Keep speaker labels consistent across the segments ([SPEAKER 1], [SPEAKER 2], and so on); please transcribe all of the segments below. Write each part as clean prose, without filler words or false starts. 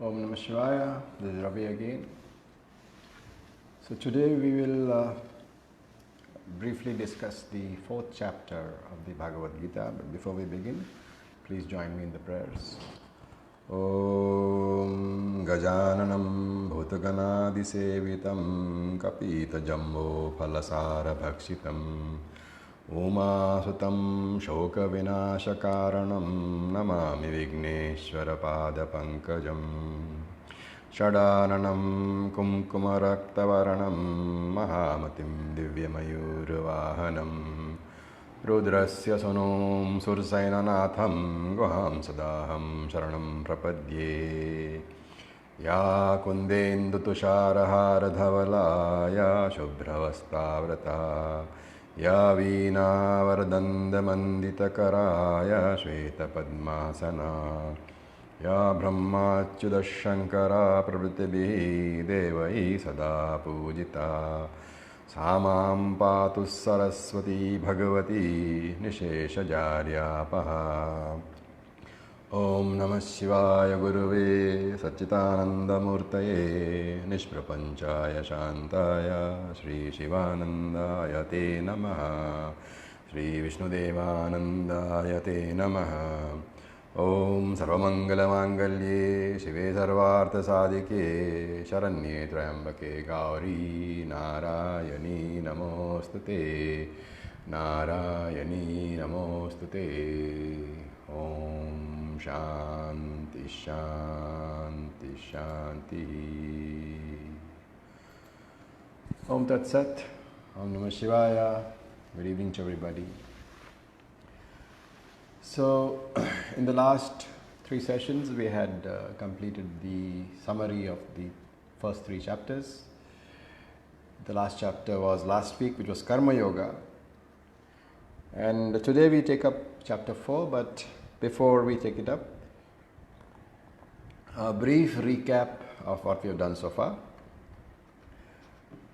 [SPEAKER 1] Om Namah Shivaya, this is Ravi again. So today we will briefly discuss the fourth chapter of the Bhagavad Gita. But before we begin, please join me in the prayers. Om Gajananam Bhutganadisevitam Kapita Jambo Phalasara Bhakshitam Umasutam Shoka Vinashakaranam Namami Vigneshwara Pada Pankajam Shadananam Kumkumaraktawaranam Mahamatim Divyamayurvahanam Rudrasya Sonum Sursainanatham Guham Sadaham Sharanam Prapadye Ya Kundendu Tushara Dhavala Ya Shubhravastavrata Ya Veena Vardanda Mandita Karaya Shveta Padmasana Ya Brahmachyuda Shankara Prabhutibhi Devai Sada Pujita Samam Patu Saraswati Bhagavati Nishesha Jaryapaha Om Namah Shivaya Guruve Satchitananda Murtaye Nishprapanchaya Shantaya Shri Shivanandaya Te Namaha Shri Vishnudevanandaya Te Namaha Om Sarvamangalamangallye Shive Sarvartha Sadike Sharanye Trayambake Gauri Narayani Namostute Narayani Namostute Om Shanti Shanti Shanti Om Tat Sat Om Namah Shivaya. Good evening to everybody. So, in the last three sessions, we had completed the summary of the first three chapters. The last chapter was last week, which was Karma Yoga. And today we take up chapter 4, but before we take it up, a brief recap of what we have done so far.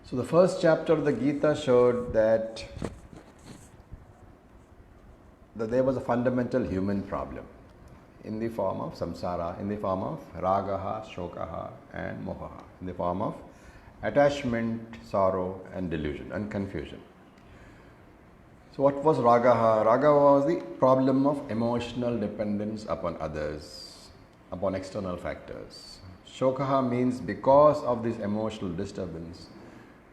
[SPEAKER 1] So, the first chapter of the Gita showed that there was a fundamental human problem in the form of samsara, in the form of ragaha, shokaha and mohaha, in the form of attachment, sorrow and delusion and confusion. So what was ragaha? Ragaha was the problem of emotional dependence upon others, upon external factors. Shokaha means because of this emotional disturbance,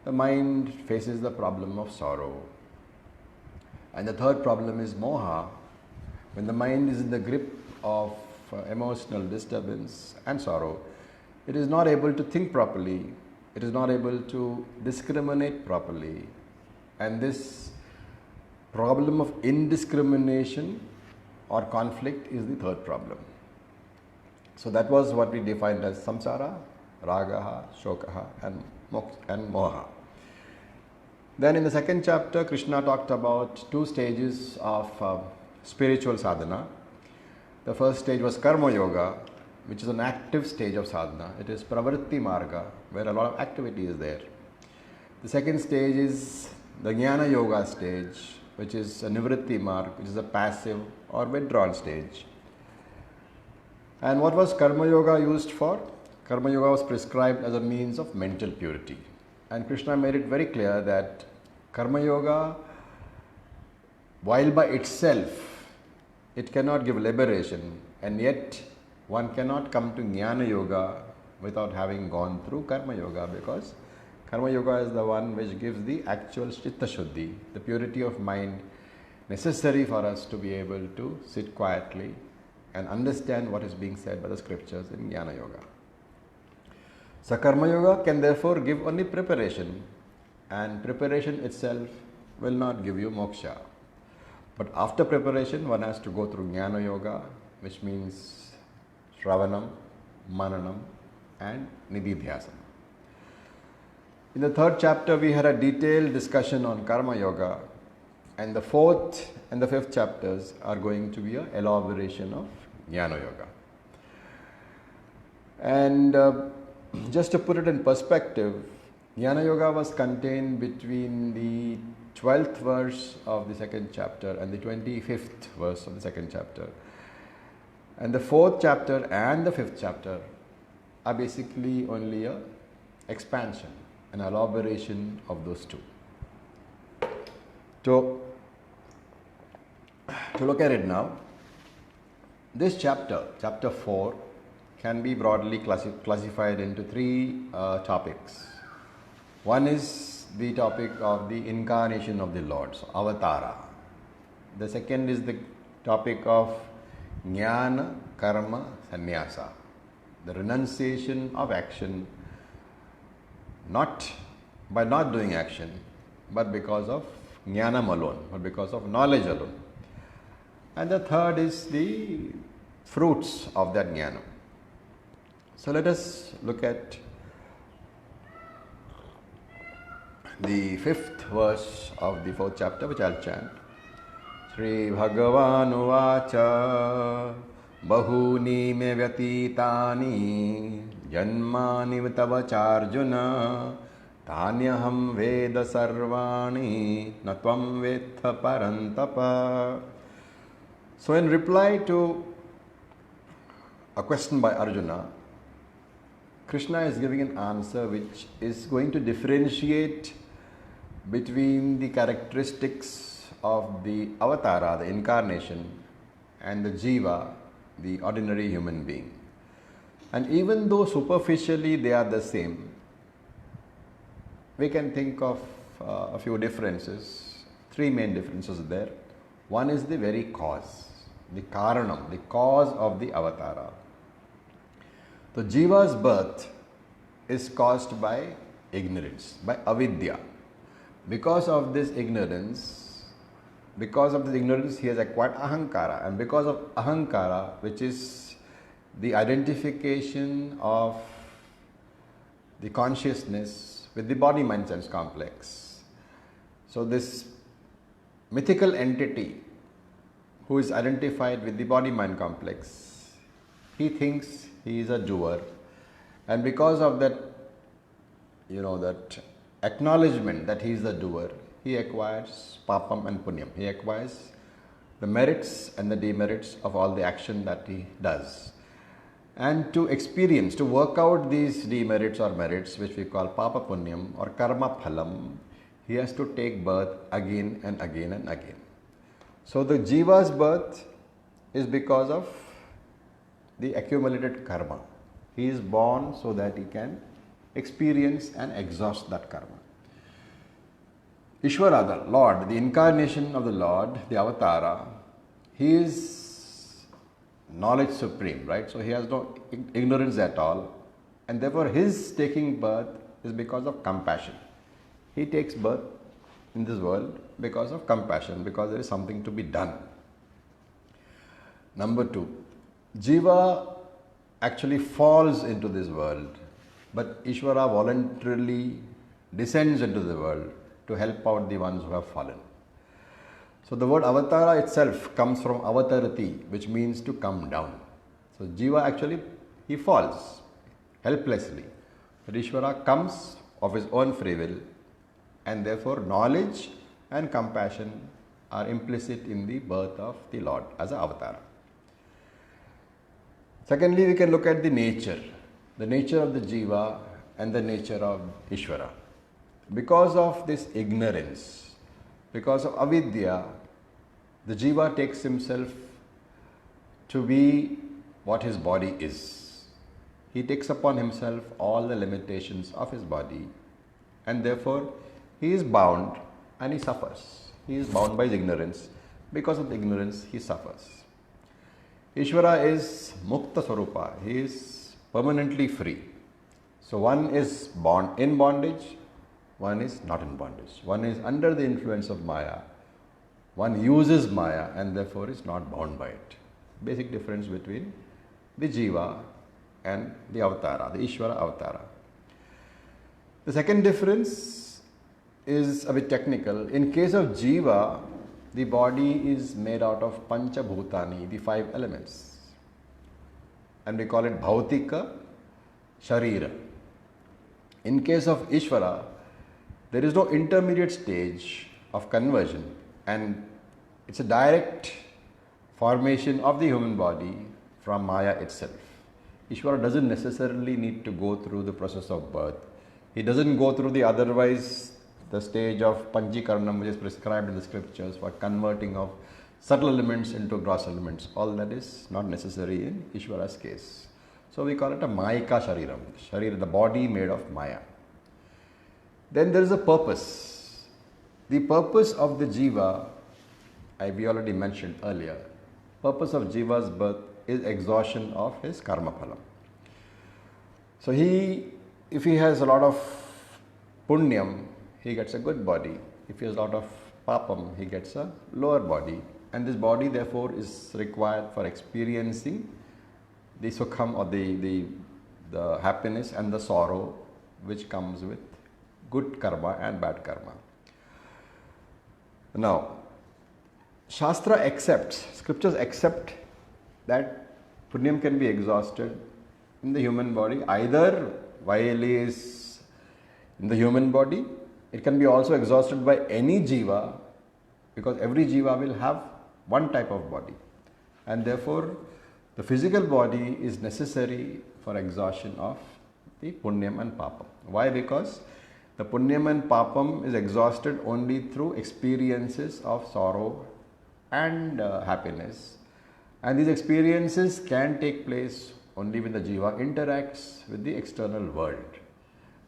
[SPEAKER 1] the mind faces the problem of sorrow. And the third problem is moha. When the mind is in the grip of emotional disturbance and sorrow, it is not able to think properly, it is not able to discriminate properly. And this problem of indiscrimination or conflict is the third problem. So that was what we defined as samsara, ragaha, shokaha and moha. Then in the second chapter, Krishna talked about two stages of spiritual sadhana. The first stage was Karma Yoga, which is an active stage of sadhana. It is Pravritti Marga, where a lot of activity is there. The second stage is the Jnana Yoga stage, which is a Nivritti Marg, which is a passive or withdrawn stage. And what was Karma Yoga used for? Karma Yoga was prescribed as a means of mental purity. And Krishna made it very clear that Karma Yoga, while by itself, it cannot give liberation, and yet one cannot come to Jnana Yoga without having gone through Karma Yoga, because Karma Yoga is the one which gives the actual Chitta Shuddhi, the purity of mind necessary for us to be able to sit quietly and understand what is being said by the scriptures in Jnana Yoga. So Karma Yoga can therefore give only preparation, and preparation itself will not give you moksha. But after preparation, one has to go through Jnana Yoga, which means Shravanam, Mananam and Nididhyasana. In the third chapter, we had a detailed discussion on Karma Yoga, and the fourth and the fifth chapters are going to be an elaboration of Jnana Yoga. And just to put it in perspective, Jnana Yoga was contained between the 12th verse of the second chapter and the 25th verse of the second chapter. And the 4th chapter and the 5th chapter are basically only a expansion, an elaboration of those two. So, to look at it now, this chapter, chapter 4, can be broadly classified into three topics. One is the topic of the incarnation of the Lord, so avatara. The second is the topic of jnana, karma, sannyasa, the renunciation of action, not by not doing action, but because of jnanam alone, or because of knowledge alone. And the third is the fruits of that jnana. So let us look at the 5th verse of the 4th chapter, which I'll chant. Shri Bhagavan Uvacha Bahuni me vyatitani Janmani tava charjuna Tanyaham Veda Sarvani Natvam Vetha Parantapa. So in reply to a question by Arjuna, Krishna is giving an answer which is going to differentiate between the characteristics of the avatara, the incarnation, and the jiva, the ordinary human being. And even though superficially they are the same, we can think of a few differences. Three main differences there. One is the very cause, the karanam, the cause of the avatara. The jiva's birth is caused by ignorance, by avidya. Because of this ignorance, he has acquired ahankara, and because of ahankara, which is the identification of the consciousness with the body mind sense complex. So this mythical entity who is identified with the body mind complex, he thinks he is a doer, and because of that, that acknowledgement that he is the doer, he acquires papam and punyam. He acquires the merits and the demerits of all the action that he does. And to experience, to work out these demerits or merits, which we call papa punyam or karma phalam, he has to take birth again and again and again. So the jiva's birth is because of the accumulated karma. He is born so that he can experience and exhaust that karma. Ishvara, the Lord, the incarnation of the Lord, the avatara, he is knowledge supreme, right? So he has no ignorance at all, and therefore his taking birth is because of compassion. He takes birth in this world because of compassion, because there is something to be done. Number 2, jiva actually falls into this world, but Ishvara voluntarily descends into the world to help out the ones who have fallen. So the word avatara itself comes from avatarati, which means to come down. So jiva actually, he falls helplessly, but Ishvara comes of his own free will, and therefore knowledge and compassion are implicit in the birth of the Lord as an avatara. Secondly, we can look at the nature of the jiva and the nature of Ishvara. Because of this ignorance, because of avidya, the jiva takes himself to be what his body is. He takes upon himself all the limitations of his body, and therefore he is bound and he suffers. He is bound by his ignorance. Because of the ignorance, he suffers. Ishvara is mukta swarupa. He is permanently free. So one is born in bondage, one is not in bondage. One is under the influence of Maya. One uses Maya and therefore is not bound by it. Basic difference between the jiva and the avatara, the Ishvara avatara. The second difference is a bit technical. In case of jiva, the body is made out of pancha bhutani, the 5 elements. And we call it bhautika sharira. In case of Ishvara, there is no intermediate stage of conversion, and it's a direct formation of the human body from Maya itself. Ishvara doesn't necessarily need to go through the process of birth. He doesn't go through the stage of Panchikaranam, which is prescribed in the scriptures for converting of subtle elements into gross elements. All that is not necessary in Ishvara's case. So we call it a Mayika Shariram, the body made of Maya. Then there is a purpose. The purpose of the Jiva, we already mentioned earlier, purpose of Jiva's birth is exhaustion of his karma phalam. So if he has a lot of punyam, he gets a good body. If he has a lot of papam, he gets a lower body. And this body therefore is required for experiencing the sukham, or the happiness and the sorrow which comes with good karma and bad karma. Now, scriptures accept that punyam can be exhausted in the human body, either while he is in the human body. It can be also exhausted by any jiva, because every jiva will have one type of body, and therefore the physical body is necessary for exhaustion of the punyam and papam. Why? Because the punyam and papam is exhausted only through experiences of sorrow and happiness, and these experiences can take place only when the jiva interacts with the external world.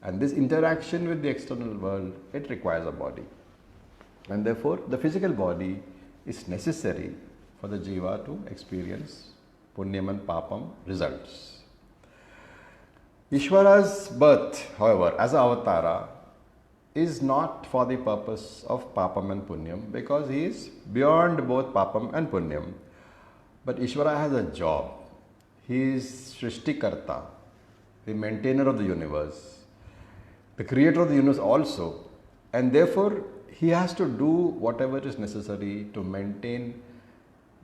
[SPEAKER 1] And this interaction with the external world, it requires a body. And therefore, the physical body is necessary for the jiva to experience punyam and papam results. Ishvara's birth, however, as an avatara, is not for the purpose of papam and punyam, because he is beyond both papam and punyam. But Ishvara has a job. He is Srishtikarta, the maintainer of the universe, the creator of the universe also, and therefore he has to do whatever is necessary to maintain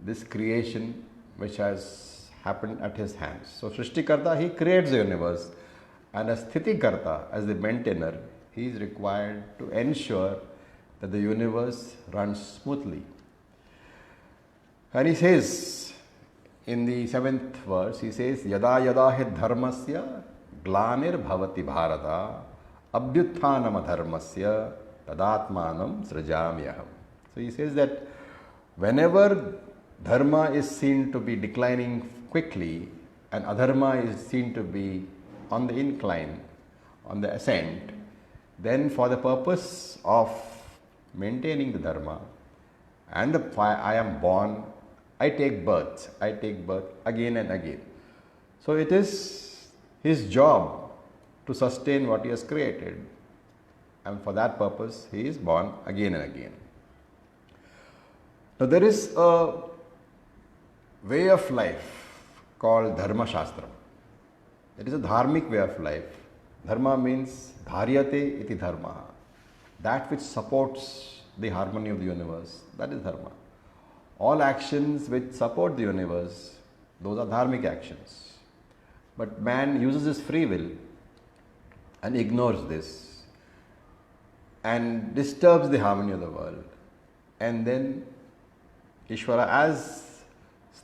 [SPEAKER 1] this creation which has happened at his hands. So Srishtikarta, he creates the universe, and as Sthitikarta, as the maintainer, he is required to ensure that the universe runs smoothly. And he says in the 7th verse, he says, Yada yada hi dharmasya glanir bhavati bharata abhyutthanam adharmasya tadatmanam srajamyaham. So he says that whenever dharma is seen to be declining quickly and adharma is seen to be on the incline, on the ascent, then for the purpose of maintaining the dharma and I am born, I take birth again and again. So it is his job to sustain what he has created, and for that purpose he is born again and again. Now there is a way of life called Dharma Shastra. It is a dharmic way of life. Dharma means dharyate iti dharma, that which supports the harmony of the universe, that is dharma. All actions which support the universe, those are dharmic actions. But man uses his free will and ignores this and disturbs the harmony of the world. And then Ishvara, as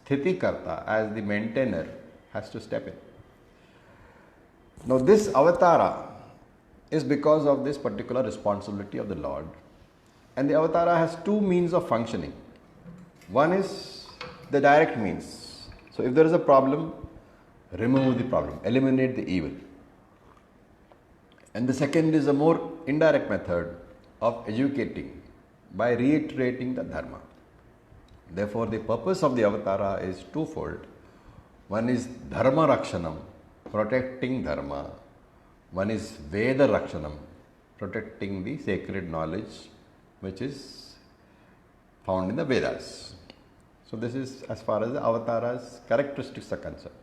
[SPEAKER 1] Sthitikarta, as the maintainer, has to step in. Now this avatara is because of this particular responsibility of the Lord. And the avatara has two means of functioning. One is the direct means. So if there is a problem, remove the problem, eliminate the evil. And the second is a more indirect method of educating by reiterating the dharma. Therefore, the purpose of the avatara is twofold. One is dharma rakshanam, protecting dharma. One is veda rakshanam, protecting the sacred knowledge which is found in the Vedas. So this is as far as the avatara's characteristics are concerned.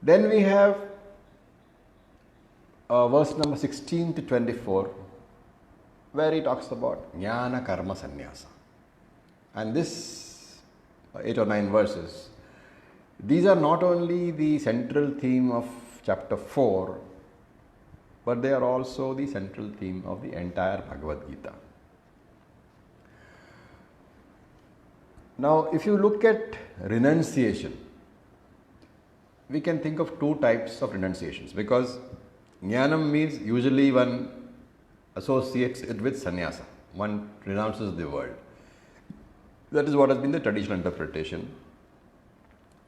[SPEAKER 1] Then we have verse number 16 to 24, where he talks about jnana karma sannyasa. And this 8 or 9 verses, these are not only the central theme of chapter 4, but they are also the central theme of the entire Bhagavad Gita. Now, if you look at renunciation, we can think of two types of renunciations, because jnanam means usually one associates it with sannyasa. One renounces the world. That is what has been the traditional interpretation.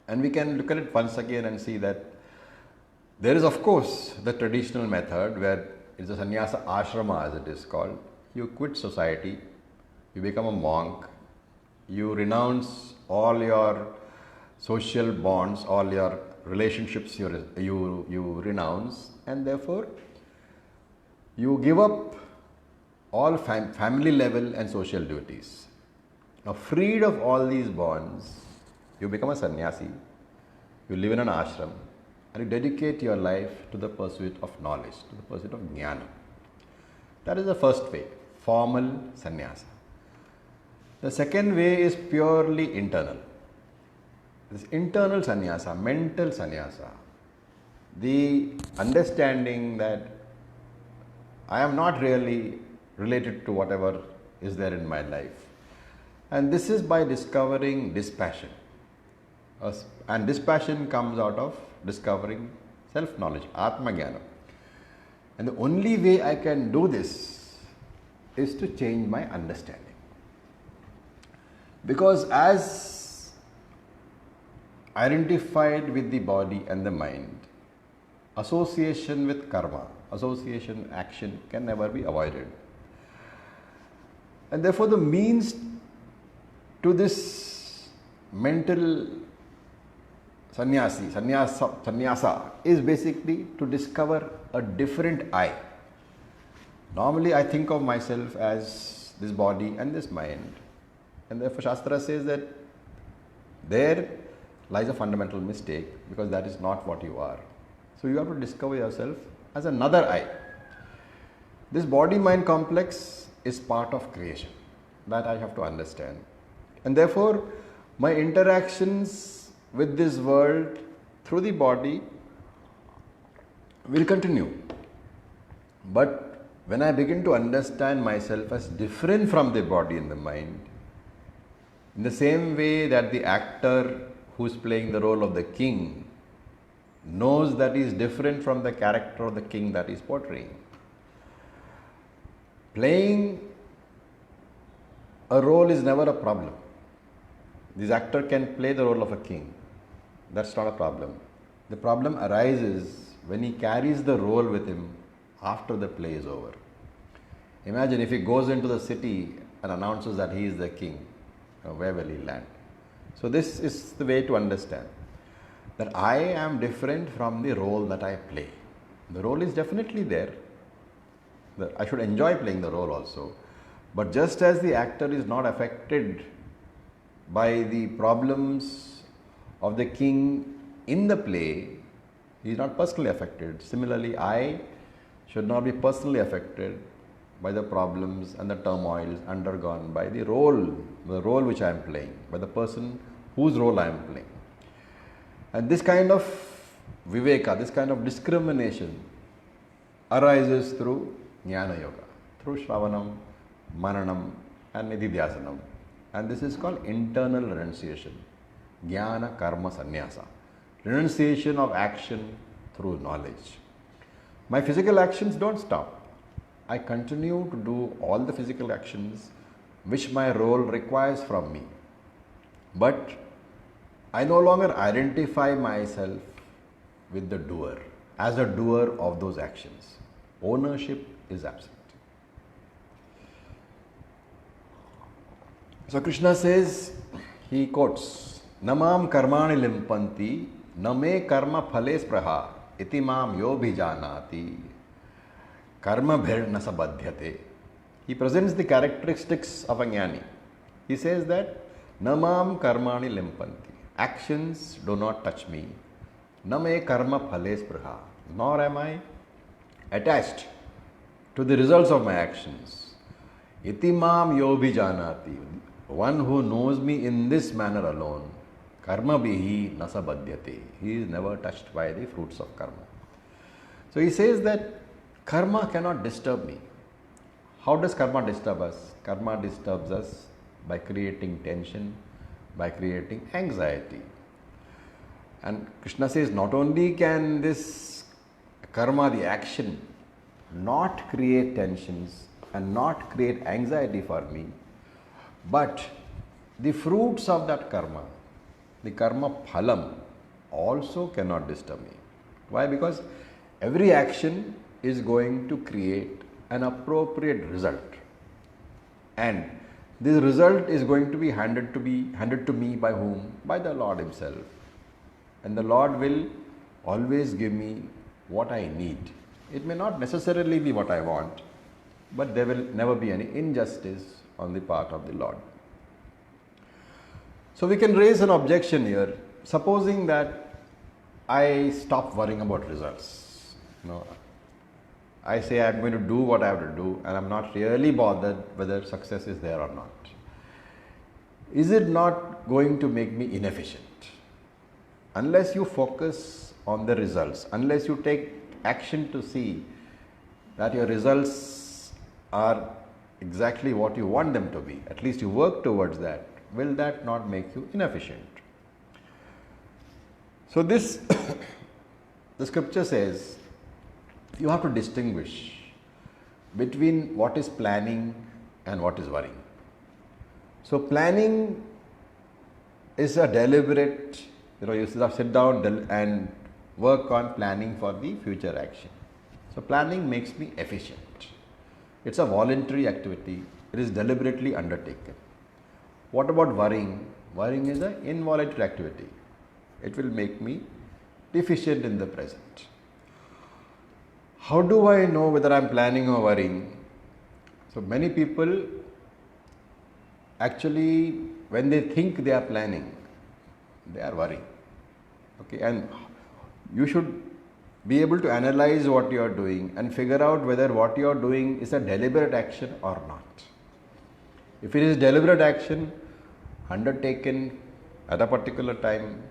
[SPEAKER 1] And we can look at it once again and see that there is, of course, the traditional method where it's a sannyasa ashrama, as it is called. You quit society, you become a monk, you renounce all your social bonds, all your relationships you renounce, and therefore you give up all family level and social duties. Now, freed of all these bonds, you become a sannyasi, you live in an ashram, and you dedicate your life to the pursuit of knowledge, to the pursuit of jnana. That is the first way, formal sannyasa. The second way is purely internal. This internal sannyasa, mental sannyasa, the understanding that I am not really related to whatever is there in my life. And this is by discovering dispassion. And dispassion comes out of discovering self-knowledge, Atma-jnana. And the only way I can do this is to change my understanding. Because as identified with the body and the mind, association with karma, association action can never be avoided. And therefore the means to this mental sannyasa is basically to discover a different I. Normally I think of myself as this body and this mind, and therefore Shastra says that there lies a fundamental mistake, because that is not what you are. So you have to discover yourself as another I. This body-mind complex is part of creation. That I have to understand. And therefore my interactions with this world through the body will continue. But when I begin to understand myself as different from the body and the mind, in the same way that the actor who is playing the role of the king knows that he is different from the character of the king that he is portraying. Playing a role is never a problem. This actor can play the role of a king. That's not a problem. The problem arises when he carries the role with him after the play is over. Imagine if he goes into the city and announces that he is the king, where will he land? So this is the way to understand that I am different from the role that I play. The role is definitely there. I should enjoy playing the role also. But just as the actor is not affected by the problems of the king in the play, he is not personally affected. Similarly, I should not be personally affected by the problems and the turmoils undergone by the role which I am playing, by the person whose role I am playing. And this kind of viveka, this kind of discrimination arises through jnana yoga, through shravanam, mananam and nididhyasanam. And this is called internal renunciation, jnana karma sannyasa, renunciation of action through knowledge. My physical actions don't stop. I continue to do all the physical actions which my role requires from me. But I no longer identify myself with the doer, as a doer of those actions. Ownership is absent. So Krishna says, he quotes, Namam karmani limpanti, name karma phale spraha, itimam yo bhijanati, karma bhir nasabadhyate. He presents the characteristics of a jnani. He says that, Namam karmani limpanti, actions do not touch me, name karma phale spraha, nor am I attached to the results of my actions. Itimam yo bhijanati, one who knows me in this manner alone, karma bihi nasabadhyate, he is never touched by the fruits of karma. So he says that karma cannot disturb me. How does karma disturb us? Karma disturbs us by creating tension, by creating anxiety. And Krishna says not only can this karma, the action, not create tensions and not create anxiety for me, but the fruits of that karma, the karma phalam, also cannot disturb me. Why? Because every action is going to create an appropriate result, and this result is going to be handed to me by whom? By the Lord Himself. And the Lord will always give me what I need. It may not necessarily be what I want, but there will never be any injustice on the part of the Lord. So we can raise an objection here. Supposing that I stop worrying about results. I say I'm going to do what I have to do and I'm not really bothered whether success is there or not. Is it not going to make me inefficient? Unless you focus on the results, unless you take action to see that your results are exactly what you want them to be, at least you work towards that, will that not make you inefficient? So this, the scripture says, you have to distinguish between what is planning and what is worrying. So planning is a deliberate, you sit down and work on planning for the future action. So planning makes me efficient. It's a voluntary activity. It is deliberately undertaken. What about worrying? Worrying is an involuntary activity. It will make me deficient in the present. How do I know whether I'm planning or worrying? So many people actually, when they think they are planning, they are worrying. Okay, and you should be able to analyze what you are doing and figure out whether what you are doing is a deliberate action or not. If it is deliberate action undertaken at a particular time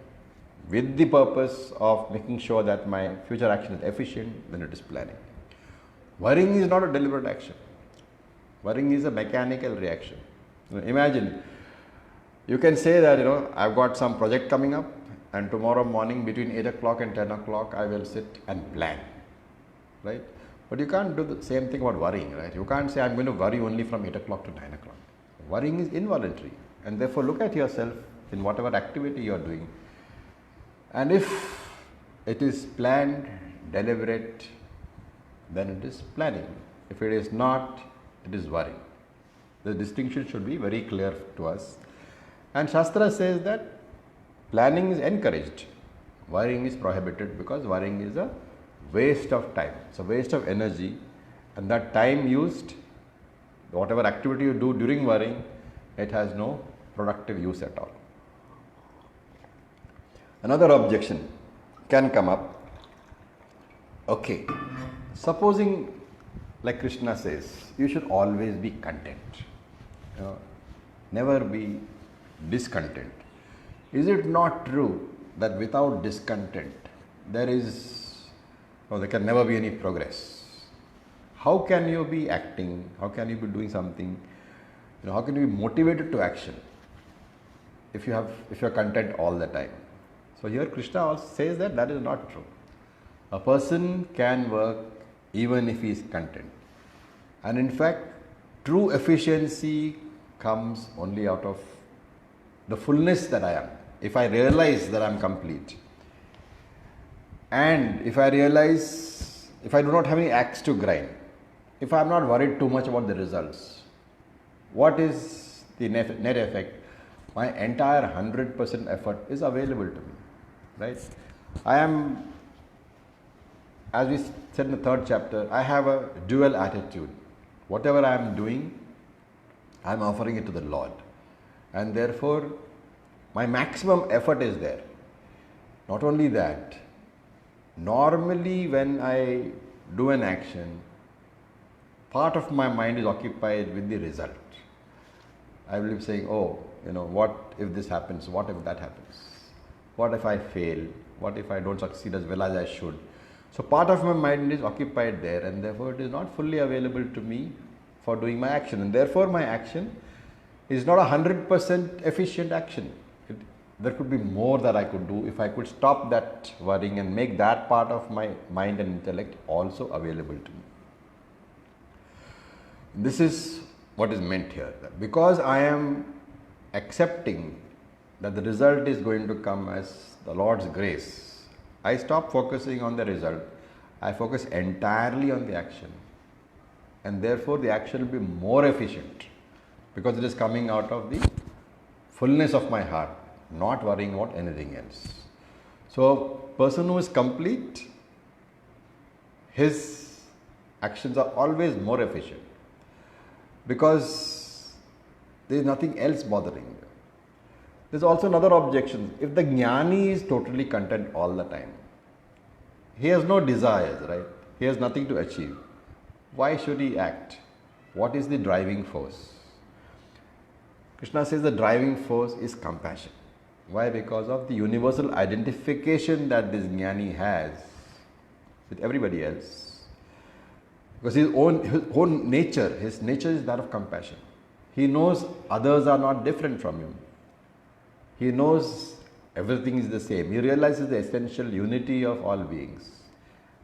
[SPEAKER 1] with the purpose of making sure that my future action is efficient, then it is planning. Worrying is not a deliberate action. Worrying is a mechanical reaction. Imagine, you can say that, I've got some project coming up and tomorrow morning between 8 o'clock and 10 o'clock I will sit and plan, right? But you can't do the same thing about worrying, right? You can't say I'm going to worry only from 8 o'clock to 9 o'clock. Worrying is involuntary, and therefore look at yourself in whatever activity you are doing, and if it is planned, deliberate, then it is planning. If it is not, it is worrying. The distinction should be very clear to us. And Shastra says that planning is encouraged, worrying is prohibited, because worrying is a waste of time. It's a waste of energy, and that time used, whatever activity you do during worrying, it has no productive use at all. Another objection can come up. Okay, supposing, like Krishna says, you should always be content. Never be discontent. Is it not true that without discontent there can never be any progress? How can you be acting? How can you be doing something? How can you be motivated to action if you are content all the time? So here Krishna also says that is not true. A person can work even if he is content. And in fact, true efficiency comes only out of the fullness that I am. If I realize that I am complete, and if I realize, if I do not have any axe to grind, if I am not worried too much about the results, what is the net effect? My entire 100% effort is available to me, right? I am, as we said in the third chapter, I have a dual attitude. Whatever I am doing, I am offering it to the Lord, and therefore my maximum effort is there. Not only that, normally when I do an action, part of my mind is occupied with the result. I will be saying, what if this happens? What if that happens? What if I fail? What if I don't succeed as well as I should? So part of my mind is occupied there, and therefore it is not fully available to me for doing my action, and therefore my action is not 100% efficient action. there could be more that I could do if I could stop that worrying and make that part of my mind and intellect also available to me. This is what is meant here. Because I am accepting that the result is going to come as the Lord's grace, I stop focusing on the result. I focus entirely on the action. And therefore the action will be more efficient because it is coming out of the fullness of my heart, not worrying about anything else. So, person who is complete, his actions are always more efficient because there is nothing else bothering them. There is also another objection. If the jnani is totally content all the time, he has no desires, right? He has nothing to achieve. Why should he act? What is the driving force? Krishna says the driving force is compassion. Why? Because of the universal identification that this jnani has with everybody else. Because his own nature, his nature is that of compassion. He knows others are not different from him. He knows everything is the same. He realizes the essential unity of all beings.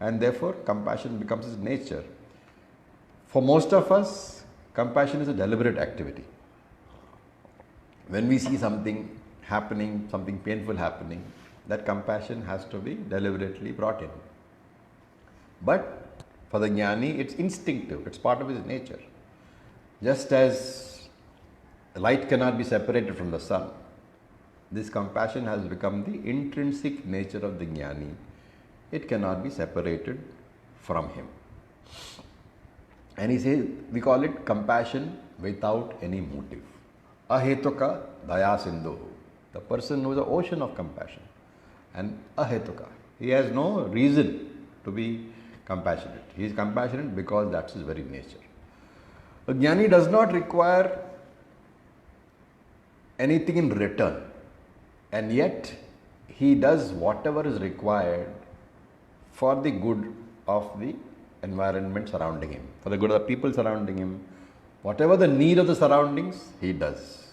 [SPEAKER 1] And therefore, compassion becomes his nature. For most of us, compassion is a deliberate activity. When we see something happening, something painful happening, that compassion has to be deliberately brought in. But for the jnani, it's instinctive, it's part of his nature. Just as light cannot be separated from the sun, this compassion has become the intrinsic nature of the jnani. It cannot be separated from him. And he says, we call it compassion without any motive. Ahetuka daya sindhu. The person who is an ocean of compassion. And ahetuka. He has no reason to be compassionate. He is compassionate because that's his very nature. A jnani does not require anything in return. And yet, he does whatever is required for the good of the environment surrounding him, for the good of the people surrounding him. Whatever the need of the surroundings, he does.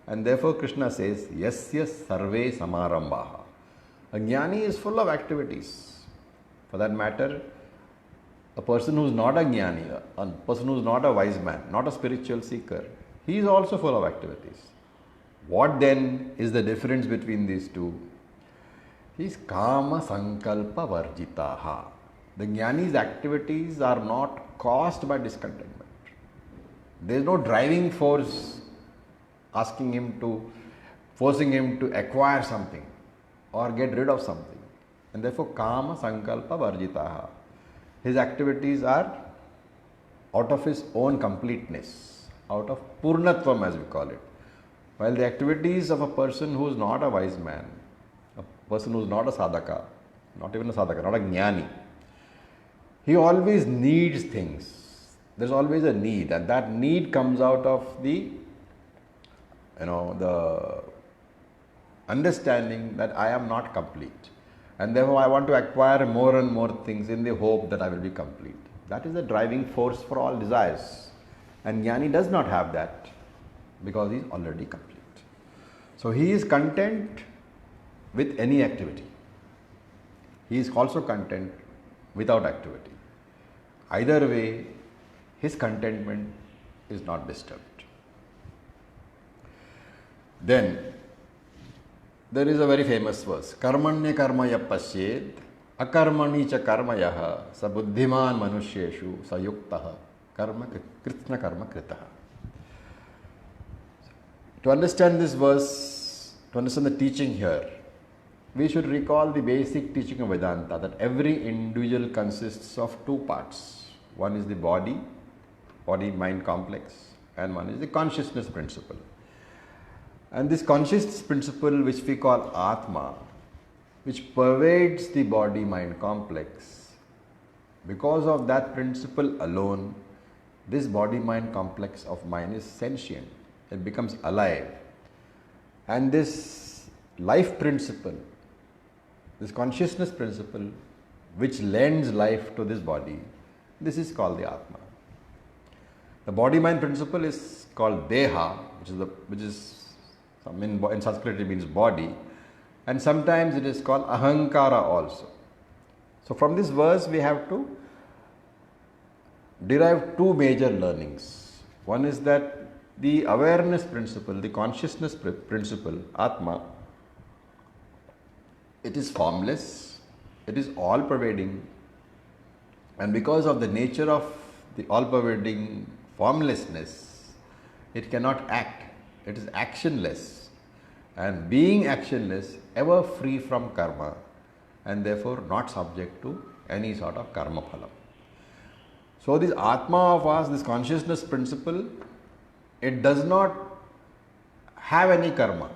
[SPEAKER 1] And therefore, Krishna says, Yasya sarve samarambaha. A jnani is full of activities. For that matter, a person who is not a jnani, a person who is not a wise man, not a spiritual seeker, he is also full of activities. What then is the difference between these two? He is kama sankalpa varjitaha. The jnani's activities are not caused by discontentment. There is no driving force forcing him to acquire something or get rid of something. And therefore, kama sankalpa varjitaha. His activities are out of his own completeness, out of purnatvam as we call it. While the activities of a person who is not a wise man, a person who is not a sadhaka, not even a sadhaka, not a jnani, he always needs things. There is always a need, and that need comes out of the understanding that I am not complete. And therefore, I want to acquire more and more things in the hope that I will be complete. That is the driving force for all desires. And jnani does not have that because he is already complete. So, he is content with any activity. He is also content without activity. Either way, his contentment is not disturbed. Then, there is a very famous verse, Karmanya karmaya pasyed, akarmani cha karmayaha, sa buddhiman manusyeshu sa yuktaha, karma krishna karma kritaha. To understand this verse, to understand the teaching here, we should recall the basic teaching of Vedanta that every individual consists of two parts. One is the body-mind complex, and one is the consciousness principle. And this consciousness principle, which we call Atma, which pervades the body-mind complex, because of that principle alone, this body-mind complex of mine is sentient. It becomes alive. And this life principle, this consciousness principle, which lends life to this body, this is called the Atma. The body-mind principle is called Deha, which is In Sanskrit it means body, and sometimes it is called ahankara also. So from this verse we have to derive two major learnings. One is that the awareness principle, the consciousness principle, Atma, it is formless, it is all pervading, and because of the nature of the all pervading formlessness, it cannot act, it is actionless, and being actionless, ever free from karma, and therefore not subject to any sort of karma phala. So this Atma of us, this consciousness principle, it does not have any karma,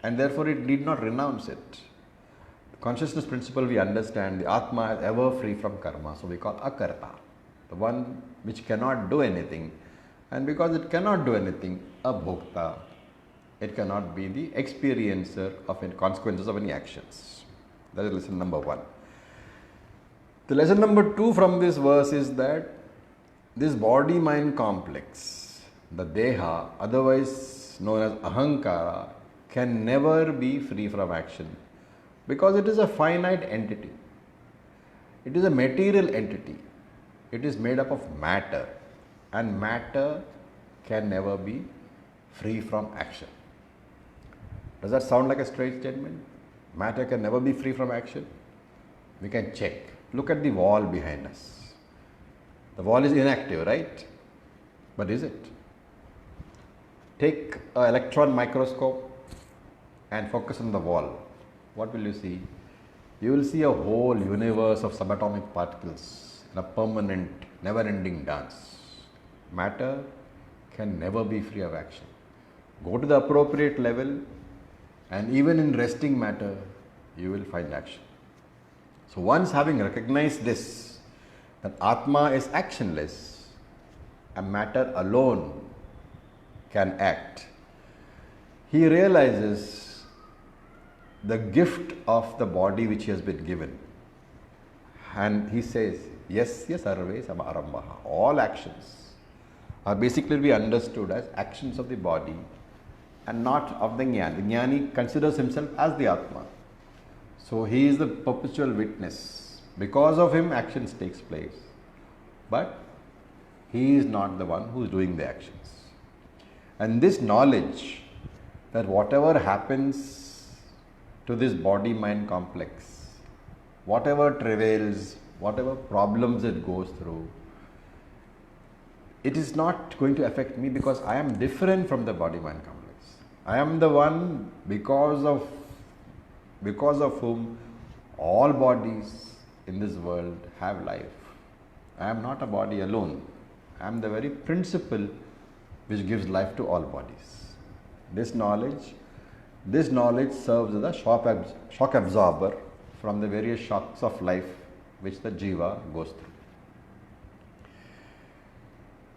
[SPEAKER 1] and therefore it need not renounce it. The consciousness principle we understand, the Atma is ever free from karma, so we call akarta, the one which cannot do anything, and because it cannot do anything, abhokta, it cannot be the experiencer of any consequences of any actions. That is lesson number one. The lesson number two from this verse is that this body-mind complex, the Deha, otherwise known as Ahankara, can never be free from action because it is a finite entity. It is a material entity. It is made up of matter, and matter can never be free from action. Does that sound like a strange statement? Matter can never be free from action? We can check. Look at the wall behind us. The wall is inactive, right? But is it? Take an electron microscope and focus on the wall. What will you see? You will see a whole universe of subatomic particles in a permanent, never-ending dance. Matter can never be free of action. Go to the appropriate level, and even in resting matter, you will find action. So once having recognized this, that Atma is actionless and matter alone can act, he realizes the gift of the body which he has been given. And he says, Yasya sarve samarambaha. All actions are basically to be understood as actions of the body and not of the Jnani. The Jnani considers himself as the Atma. So he is the perpetual witness. Because of him, actions takes place. But he is not the one who is doing the actions. And this knowledge that whatever happens to this body-mind complex, whatever travails, whatever problems it goes through, it is not going to affect me because I am different from the body-mind complex. I am the one because of whom all bodies in this world have life. I am not a body alone. I am the very principle which gives life to all bodies. This knowledge serves as a shock absorber from the various shocks of life which the jiva goes through.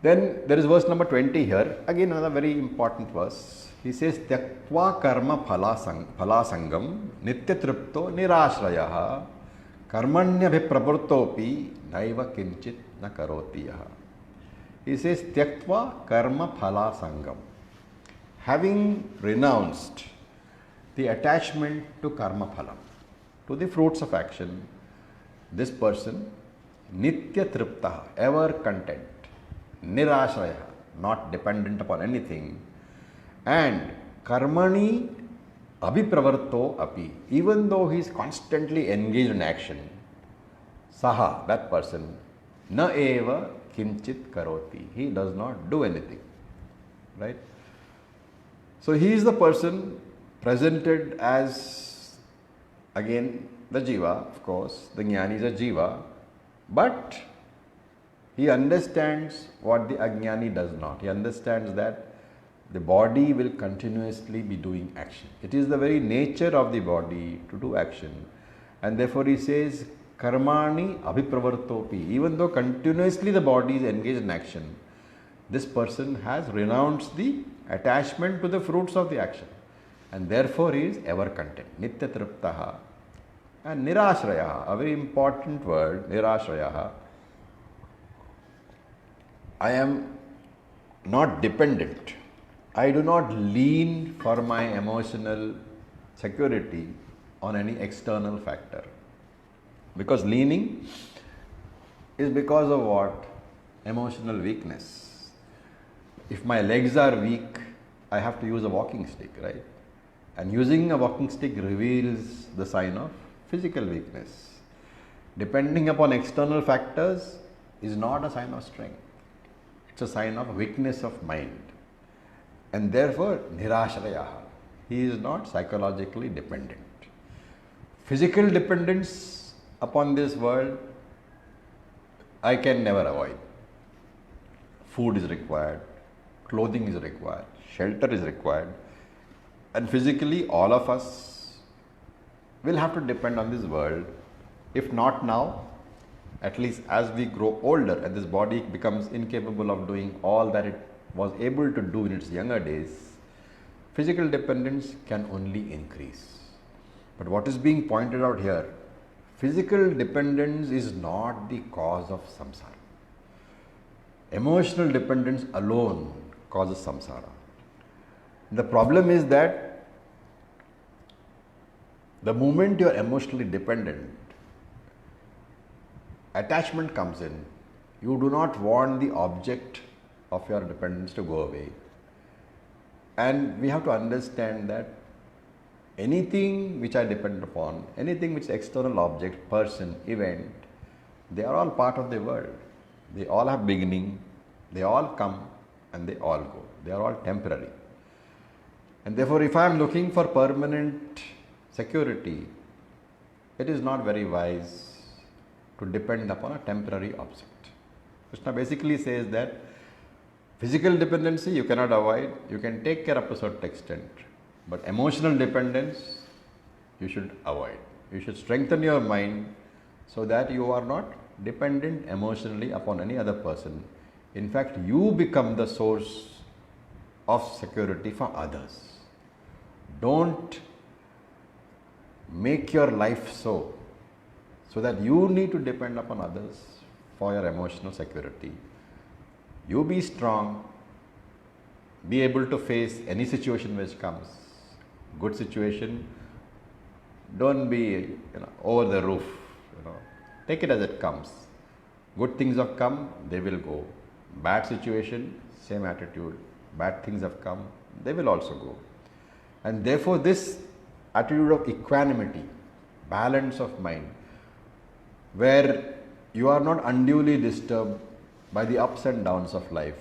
[SPEAKER 1] Then there is verse number 20 here, again another very important verse. He says, Tyaktva karma phalasangam nityatripto nirashrayaha karmanyabhiprapurtopi naiva kinchit na karotiyaha. He says, Tyaktva karma phalasangam. Having renounced the attachment to karma phalam, to the fruits of action, this person, nitya triptaha, ever content, nirashraya, not dependent upon anything, and karmani abhipravarto api, even though he is constantly engaged in action, saha, that person, na eva kinchit karoti, he does not do anything, right? So he is the person presented as, again, the jiva, of course, the jnani is a jiva, but he understands what the ajnani does not. He understands that the body will continuously be doing action. It is the very nature of the body to do action, and therefore he says, karmani abhipravartopi, even though continuously the body is engaged in action, this person has renounced the attachment to the fruits of the action, and therefore he is ever content, nitya triptaha. And nirashrayaha, a very important word, nirashrayaha. I am not dependent I do not lean for my emotional security on any external factor. Because leaning is because of what? Emotional weakness. If my legs are weak, I have to use a walking stick, right? And using a walking stick reveals the sign of physical weakness. Depending upon external factors is not a sign of strength. It's a sign of weakness of mind. And therefore, nirashrayaha. He is not psychologically dependent. Physical dependence upon this world, I can never avoid. Food is required, clothing is required, shelter is required. And physically, all of us will have to depend on this world. If not now, at least as we grow older and this body becomes incapable of doing all that it was able to do in its younger days, physical dependence can only increase. But what is being pointed out here, physical dependence is not the cause of samsara. Emotional dependence alone causes samsara. The problem is that the moment you are emotionally dependent, attachment comes in. You do not want the object of your dependence to go away. And we have to understand that anything which I depend upon, anything which is external object, person, event, they are all part of the world. They all have beginning, they all come and they all go. They are all temporary. And therefore, if I am looking for permanent security, it is not very wise to depend upon a temporary object. Krishna basically says that physical dependency you cannot avoid, you can take care up to a certain extent, but emotional dependence you should avoid. You should strengthen your mind so that you are not dependent emotionally upon any other person. In fact, you become the source of security for others. Don't make your life so that you need to depend upon others for your emotional security. You be strong, be able to face any situation which comes. Good situation, don't be over the roof. Take it as it comes. Good things have come, they will go. Bad situation, same attitude. Bad things have come, they will also go. And therefore, this attitude of equanimity, balance of mind, where you are not unduly disturbed by the ups and downs of life.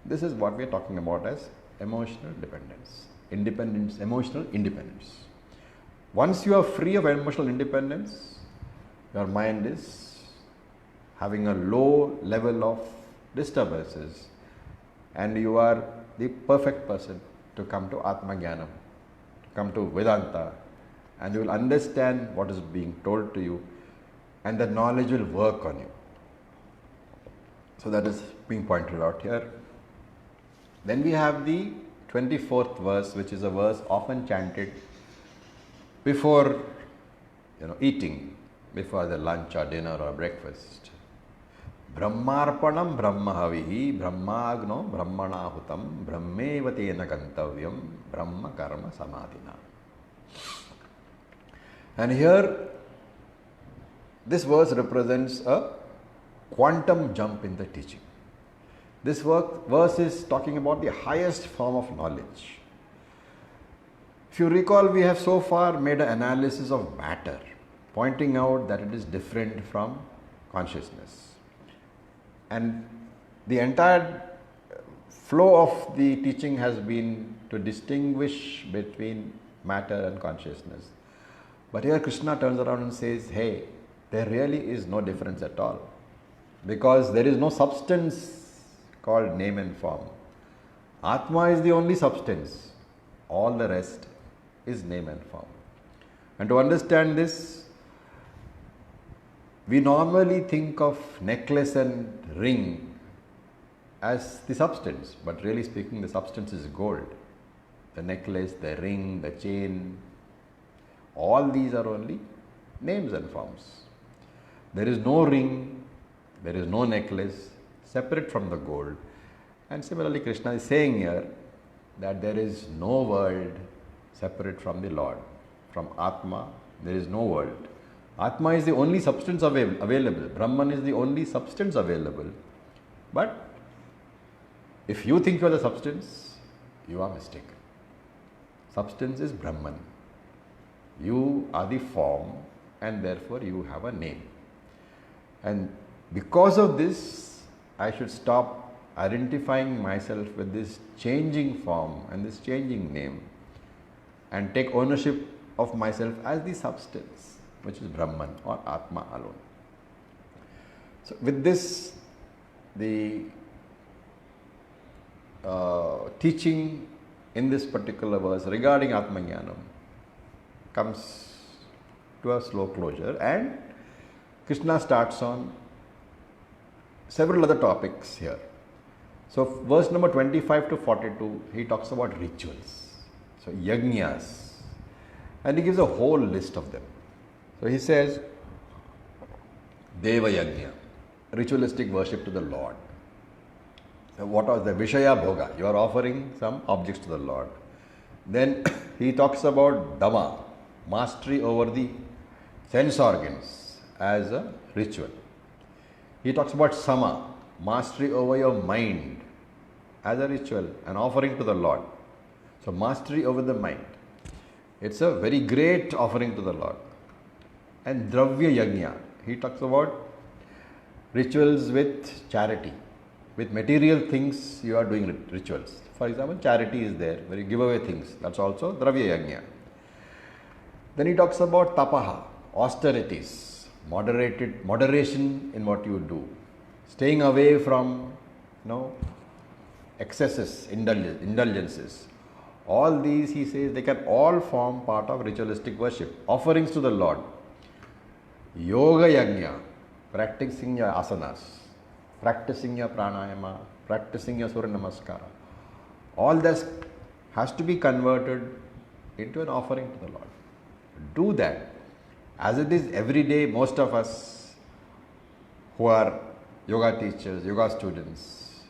[SPEAKER 1] This is what we are talking about as emotional dependence. Independence, emotional independence. Once you are free of emotional independence, your mind is having a low level of disturbances and you are the perfect person to come to Atma Jnanam, to come to Vedanta, and you will understand what is being told to you and the knowledge will work on you. So that is being pointed out here. Then we have the 24th verse, which is a verse often chanted before eating, before the lunch or dinner or breakfast. Brahmarpanam brahmahavihi brahmagno brahmanahutam brahmevatena gantavyam brahma karma samadhina. And here this verse represents a quantum jump in the teaching. This verse is talking about the highest form of knowledge. If you recall, we have so far made an analysis of matter, pointing out that it is different from consciousness. And the entire flow of the teaching has been to distinguish between matter and consciousness. But here Krishna turns around and says, hey, there really is no difference at all. Because there is no substance called name and form. Atma is the only substance. All the rest is name and form. And to understand this, we normally think of necklace and ring as the substance, but really speaking, the substance is gold. The necklace, the ring, the chain, all these are only names and forms. There is no ring, there is no necklace separate from the gold. And similarly, Krishna is saying here that there is no world separate from the Lord. From Atma, there is no world. Atma is the only substance available. Brahman is the only substance available. But if you think you are the substance, you are mistaken. Substance is Brahman. You are the form, and therefore you have a name. And because of this, I should stop identifying myself with this changing form and this changing name and take ownership of myself as the substance, which is Brahman or Atma alone. So with this, the teaching in this particular verse regarding Atma Jnanam comes to a slow closure, and Krishna starts on several other topics here. So verse number 25 to 42, he talks about rituals, so yajnas, and he gives a whole list of them. So he says, Deva Yajna, ritualistic worship to the Lord. So what are the Vishaya Bhoga? You are offering some objects to the Lord. Then he talks about Dhamma, mastery over the sense organs as a ritual. He talks about Sama, mastery over your mind as a ritual, an offering to the Lord. So mastery over the mind. It's a very great offering to the Lord. And Dravya Yajna, he talks about rituals with charity. With material things you are doing rituals. For example, charity is there, where you give away things. That's also Dravya Yajna. Then he talks about Tapaha, austerities, moderation in what you do. Staying away from excesses, indulgences. All these, he says, they can all form part of ritualistic worship, offerings to the Lord. Yoga Yajna, practicing your asanas, practicing your pranayama, practicing your Surya Namaskara. All this has to be converted into an offering to the Lord. Do that. As it is every day, most of us who are yoga teachers, yoga students,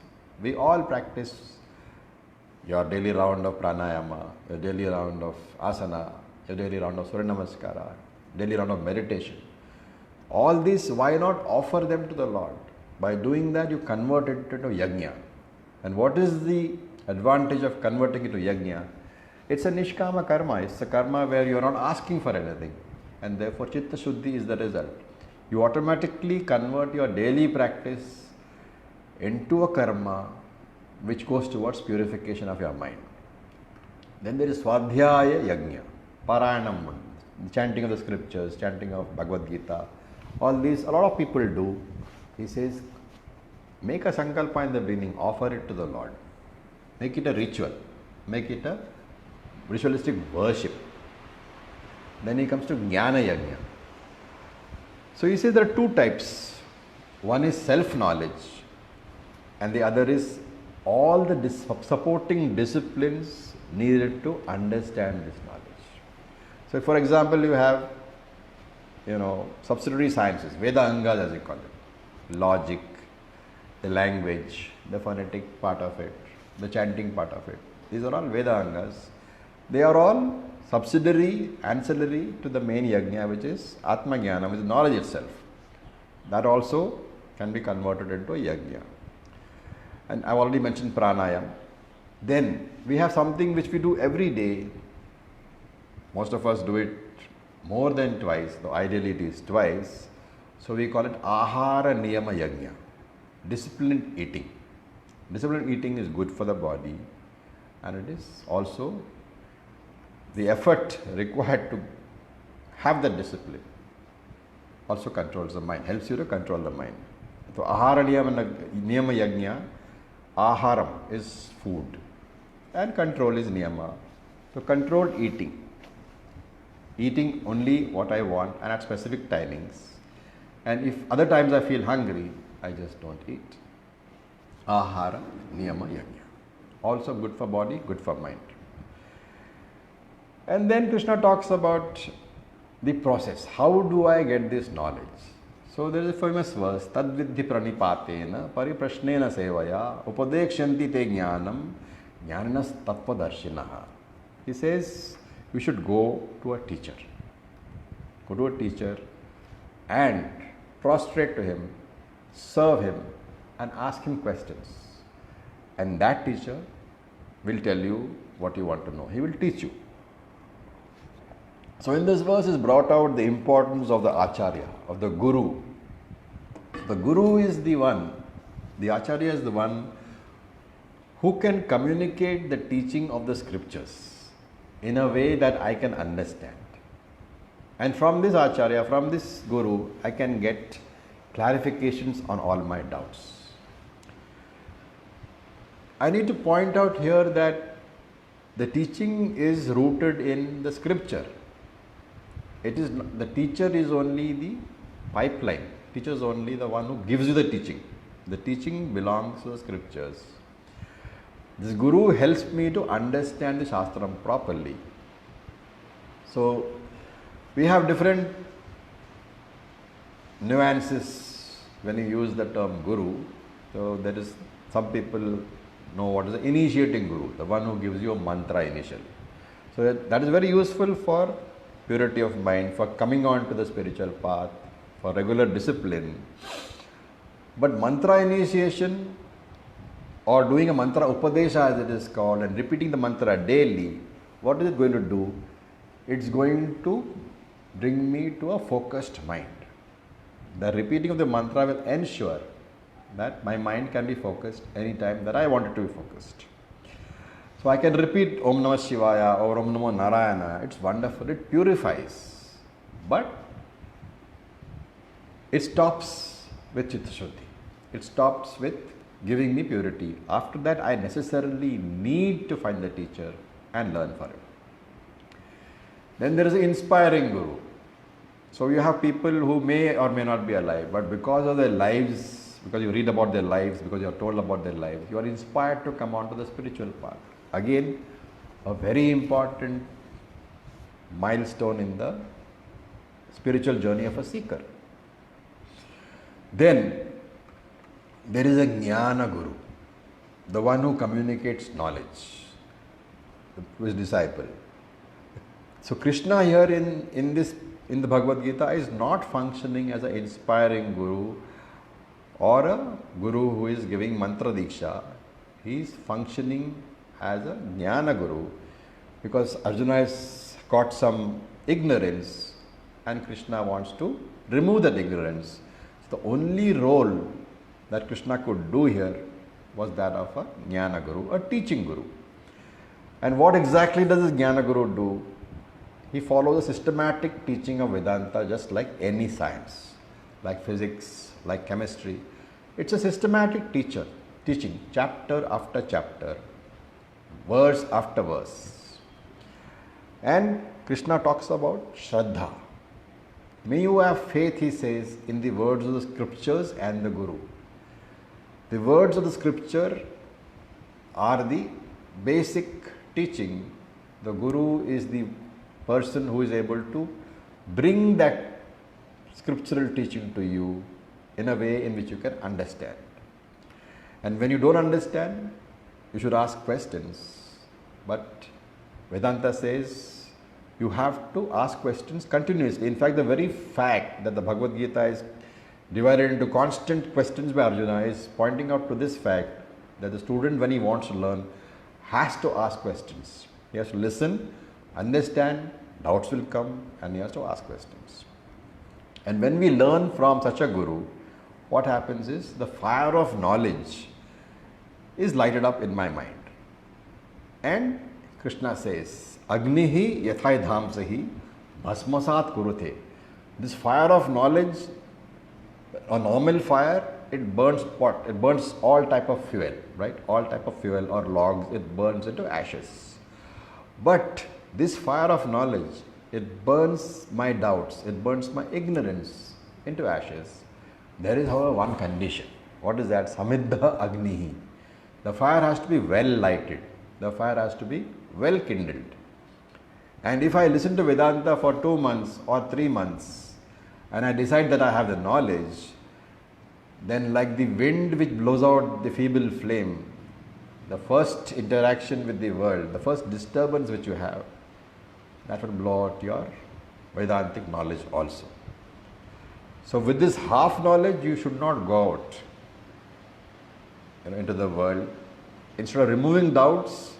[SPEAKER 1] we all practice your daily round of pranayama, your daily round of asana, your daily round of Surya Namaskara, daily round of meditation. All these, why not offer them to the Lord? By doing that, you convert it into yajna. And what is the advantage of converting it to yajna? It's a nishkama karma. It's a karma where you are not asking for anything. And therefore, chitta shuddhi is the result. You automatically convert your daily practice into a karma which goes towards purification of your mind. Then there is swadhyaya yajna, parayanam, chanting of the scriptures, chanting of Bhagavad Gita. All these, a lot of people do. He says, make a sankalpa in the beginning, offer it to the Lord. Make it a ritual. Make it a ritualistic worship. Then he comes to Jnana Yajna. So he says there are two types. One is self-knowledge, and the other is all the supporting disciplines needed to understand this knowledge. So for example, you have, subsidiary sciences, Vedangas as we call it, logic, the language, the phonetic part of it, the chanting part of it. These are all Vedangas. They are all subsidiary, ancillary to the main yajna, which is Atma Jnana, which is knowledge itself. That also can be converted into a yajna. And I've already mentioned pranayam. Then we have something which we do every day. Most of us do it more than twice, though ideally it is twice. So we call it Ahara Niyama Yajna, disciplined eating. Disciplined eating is good for the body, and it is also the effort required to have that discipline also controls the mind, helps you to control the mind. So Ahara Niyama Yajna, Aharam is food and control is Niyama. So controlled eating. Eating only what I want and at specific timings. And if other times I feel hungry, I just don't eat. Ahara Niyama Yajna. Also good for body, good for mind. And then Krishna talks about the process. How do I get this knowledge? So there is a famous verse, Tadvidhi pranipatena pariprashnena sevaya upadekshanti te jnanam Jnananas Tattvadarshinaha. He says you should go to a teacher. Go to a teacher and prostrate to him, serve him, and ask him questions. And that teacher will tell you what you want to know. He will teach you. So in this verse is brought out the importance of the Acharya, of the Guru. The Guru is the one, the Acharya is the one who can communicate the teaching of the scriptures in a way that I can understand. And from this Acharya, from this Guru, I can get clarifications on all my doubts. I need to point out here that the teaching is rooted in the scripture. It is the teacher is only the pipeline. Teacher is only the one who gives you the teaching. The teaching belongs to the scriptures. This Guru helps me to understand the Shastram properly. So we have different nuances when you use the term Guru. So there is some people know what is the initiating Guru, the one who gives you a mantra initially. So that is very useful for purity of mind, for coming on to the spiritual path, for regular discipline. But mantra initiation or doing a mantra upadesha as it is called and repeating the mantra daily, what is it going to do? It's going to bring me to a focused mind. The repeating of the mantra will ensure that my mind can be focused anytime that I want it to be focused. So I can repeat Om Namah Shivaya or Om Namo Narayana. It's wonderful, it purifies. But it stops with Chitta Shuddhi. It stops with giving me purity. After that, I necessarily need to find the teacher and learn for him. Then there is an inspiring Guru. So you have people who may or may not be alive, but because of their lives, because you read about their lives, because you are told about their lives, you are inspired to come on to the spiritual path. Again, a very important milestone in the spiritual journey of a seeker. Then there is a Jnana Guru, the one who communicates knowledge to his disciple. So Krishna here in the Bhagavad Gita is not functioning as an inspiring Guru or a Guru who is giving mantra diksha. He is functioning as a Jnana Guru because Arjuna has got some ignorance and Krishna wants to remove that ignorance. So the only role that Krishna could do here was that of a Jnana Guru, a teaching Guru. And what exactly does this Jnana Guru do? He follows a systematic teaching of Vedanta just like any science, like physics, like chemistry. It's a systematic teaching, chapter after chapter, verse after verse. And Krishna talks about Shraddha. May you have faith, he says, in the words of the scriptures and the Guru. The words of the scripture are the basic teaching. The Guru is the person who is able to bring that scriptural teaching to you in a way in which you can understand. And when you don't understand, you should ask questions. But Vedanta says you have to ask questions continuously. In fact, the very fact that the Bhagavad Gita is divided into constant questions by Arjuna is pointing out to this fact that the student, when he wants to learn, has to ask questions. He has to listen, understand, doubts will come, and he has to ask questions. And when we learn from such a Guru, what happens is the fire of knowledge is lighted up in my mind. And Krishna says, Agnihi yathai dhamsahi bhasmasat kurute. This fire of knowledge, a normal fire, it burns what? It burns all type of fuel, right? All type of fuel or logs, it burns into ashes. But this fire of knowledge, it burns my doubts, it burns my ignorance into ashes. There is, however, one condition. What is that? Samiddha Agnihi. The fire has to be well lighted. The fire has to be well kindled. And if I listen to Vedanta for 2 months or 3 months and I decide that I have the knowledge, then like the wind which blows out the feeble flame, the first interaction with the world, the first disturbance which you have, that will blow out your Vedantic knowledge also. So with this half knowledge, you should not go out into the world. Instead of removing doubts,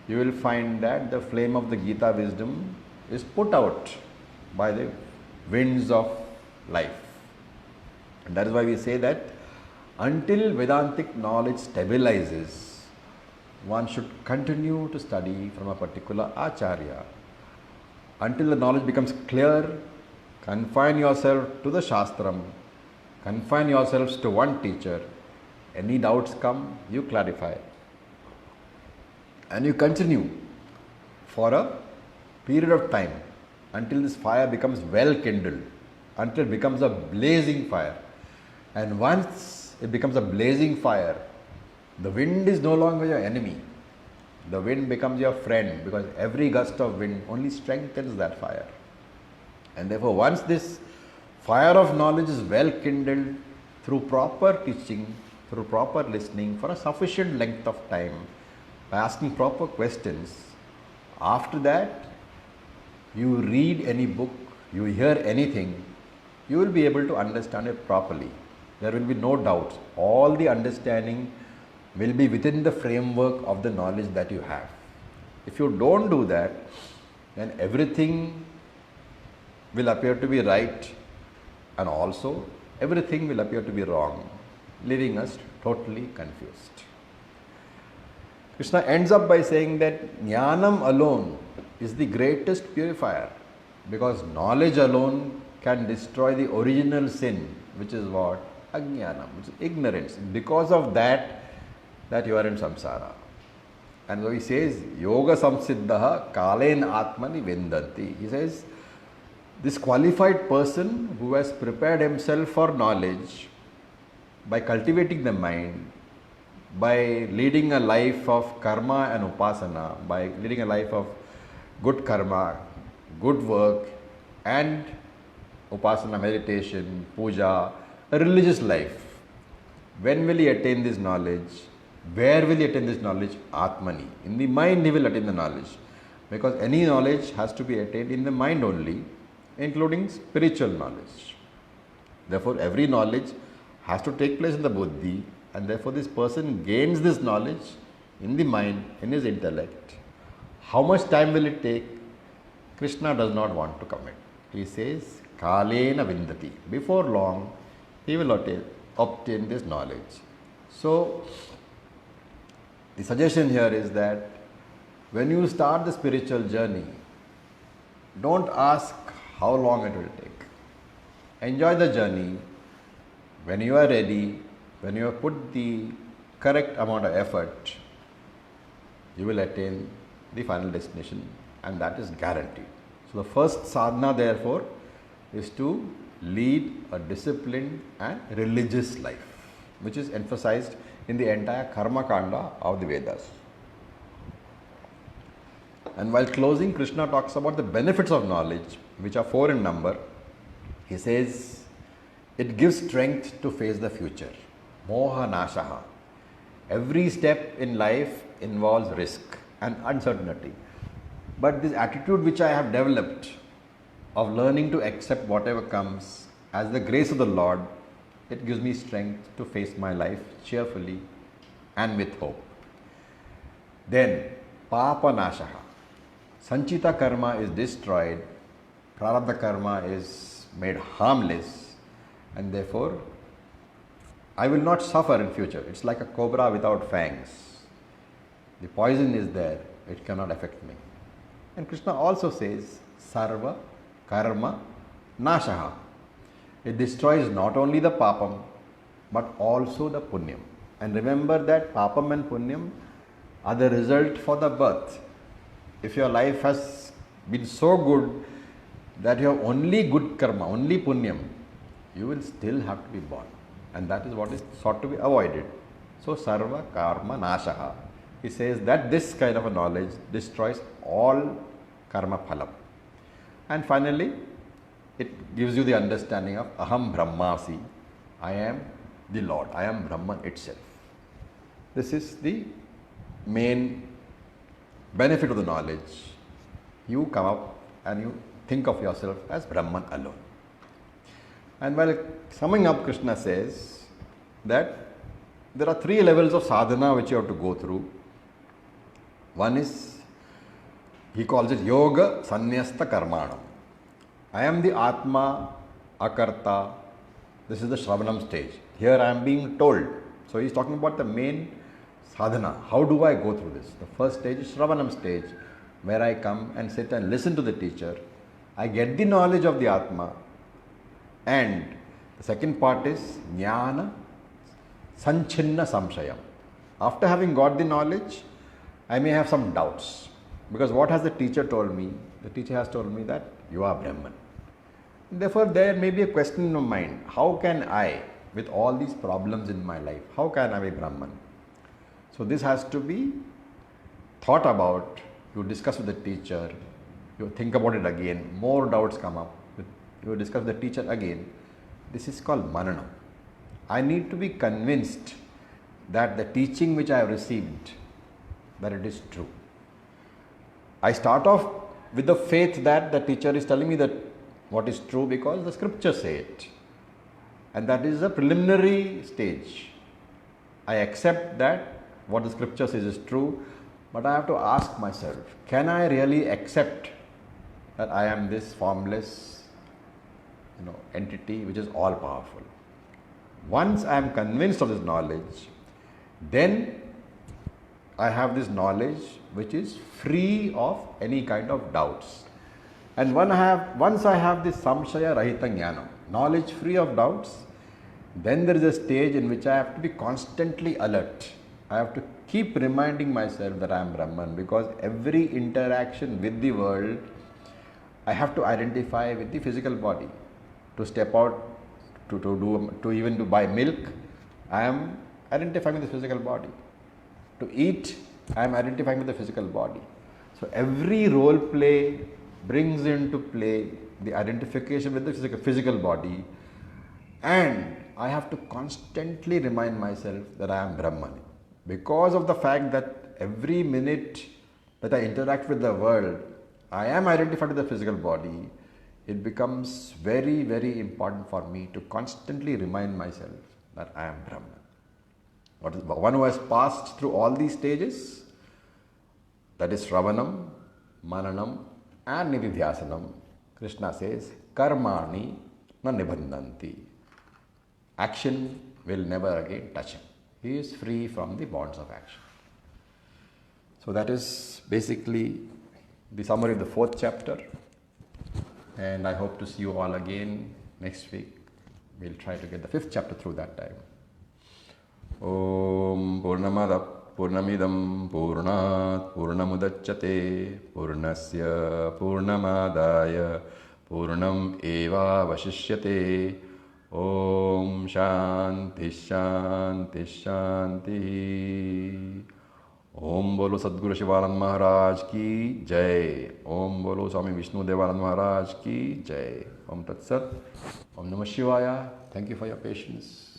[SPEAKER 1] you will find that the flame of the Gita wisdom is put out by the winds of life. And that is why we say that until Vedantic knowledge stabilizes, one should continue to study from a particular Acharya. Until the knowledge becomes clear, confine yourself to the Shastram, confine yourselves to one teacher. Any doubts come, you clarify. And you continue for a period of time until this fire becomes well kindled, until it becomes a blazing fire. And once it becomes a blazing fire, the wind is no longer your enemy. The wind becomes your friend, because every gust of wind only strengthens that fire. And therefore, once this fire of knowledge is well kindled through proper teaching, through proper listening for a sufficient length of time, by asking proper questions, after that, you read any book, you hear anything, you will be able to understand it properly. There will be no doubts. All the understanding will be within the framework of the knowledge that you have. If you don't do that, then everything will appear to be right, and also everything will appear to be wrong, leaving us totally confused. Krishna ends up by saying that Jnanam alone is the greatest purifier, because knowledge alone can destroy the original sin, which is what? Ajnanam, which is ignorance. Because of that you are in samsara. And so he says, Yoga samsiddhaha kalen atmani vendanti. He says, this qualified person who has prepared himself for knowledge by cultivating the mind, by leading a life of karma and upasana, by leading a life of good karma, good work, and upasana, meditation, puja, a religious life. When will he attain this knowledge? Where will he attain this knowledge? Atmani. In the mind he will attain the knowledge. Because any knowledge has to be attained in the mind only, including spiritual knowledge. Therefore, every knowledge has to take place in the buddhi, and therefore this person gains this knowledge in the mind, in his intellect. How much time will it take? Krishna does not want to commit. He says, Kalena Vindati. Before long, he will obtain this knowledge. So, the suggestion here is that when you start the spiritual journey, don't ask how long it will take. Enjoy the journey. When you are ready, when you have put the correct amount of effort, you will attain the final destination, and that is guaranteed. So the first sadhana, therefore, is to lead a disciplined and religious life, which is emphasized in the entire Karma Kanda of the Vedas. And while closing, Krishna talks about the benefits of knowledge, which are 4 in number. He says, it gives strength to face the future. Moha nashaha. Every step in life involves risk and uncertainty. But this attitude which I have developed of learning to accept whatever comes as the grace of the Lord, it gives me strength to face my life cheerfully and with hope. Then, papa nashaha. Sanchita karma is destroyed, prarabdha karma is made harmless, and therefore I will not suffer in future. It's like a cobra without fangs. The poison is there, it cannot affect me. And Krishna also says, sarva karma nashaha. It destroys not only the papam, but also the punyam. And remember that papam and punyam are the result for the birth. If your life has been so good that you have only good karma, only punyam, you will still have to be born. And that is what is sought to be avoided. So, sarva karma nashaha. He says that this kind of a knowledge destroys all karma phalam. And finally, it gives you the understanding of aham brahmasi. I am the Lord. I am Brahman itself. This is the main benefit of the knowledge, you come up and you think of yourself as Brahman alone. And while summing up, Krishna says that there are 3 levels of sadhana which you have to go through. One is, he calls it Yoga Sannyasta Karmanam. I am the Atma, Akarta. This is the Shravanam stage. Here I am being told. So he is talking about the main sadhana. How do I go through this? The first stage is Shravanam stage, where I come and sit and listen to the teacher. I get the knowledge of the Atma. And the second part is Jnana Sanchinna Samshayam. After having got the knowledge, I may have some doubts. Because what has the teacher told me? The teacher has told me that you are Brahman. Therefore, there may be a question in my mind. How can I, with all these problems in my life, how can I be Brahman? So this has to be thought about. You discuss with the teacher. You think about it again. More doubts come up. You discuss with the teacher again. This is called Mananam. I need to be convinced that the teaching which I have received, that it is true. I start off with the faith that the teacher is telling me that what is true because the scriptures say it. And that is a preliminary stage. I accept that what the scripture says is true, but I have to ask myself, can I really accept that I am this formless entity which is all powerful? Once I am convinced of this knowledge, then I have this knowledge which is free of any kind of doubts. And once I have this samshaya rahita jnanam, knowledge free of doubts, then there is a stage in which I have to be constantly alert. I have to keep reminding myself that I am Brahman, because every interaction with the world, I have to identify with the physical body. To step out, to buy milk, I am identifying with the physical body. To eat, I am identifying with the physical body. So every role play brings into play the identification with the physical body, and I have to constantly remind myself that I am Brahman. Because of the fact that every minute that I interact with the world, I am identified with the physical body, it becomes very, very important for me to constantly remind myself that I am Brahman. One who has passed through all these stages, that is Shravanam, Mananam and Nididhyasanam, Krishna says, Karmani na nibandhanti. Action will never again touch him. He is free from the bonds of action. So that is basically the summary of the 4th chapter. And I hope to see you all again next week. We'll try to get the 5th chapter through that time. Om Purnamada Purnamidam Purnat Purnamudachyate Purnasya Purnamadaya Purnam Eva Vashishyate. Om Shanti Shanti Shanti. Om Bolo Sadguru Shivanand Maharaj Ki Jai. Om Bolo Swami Vishnu Devanand Maharaj Ki Jai. Om Tat Sat. Om Namah Shivaya. Thank you for your patience.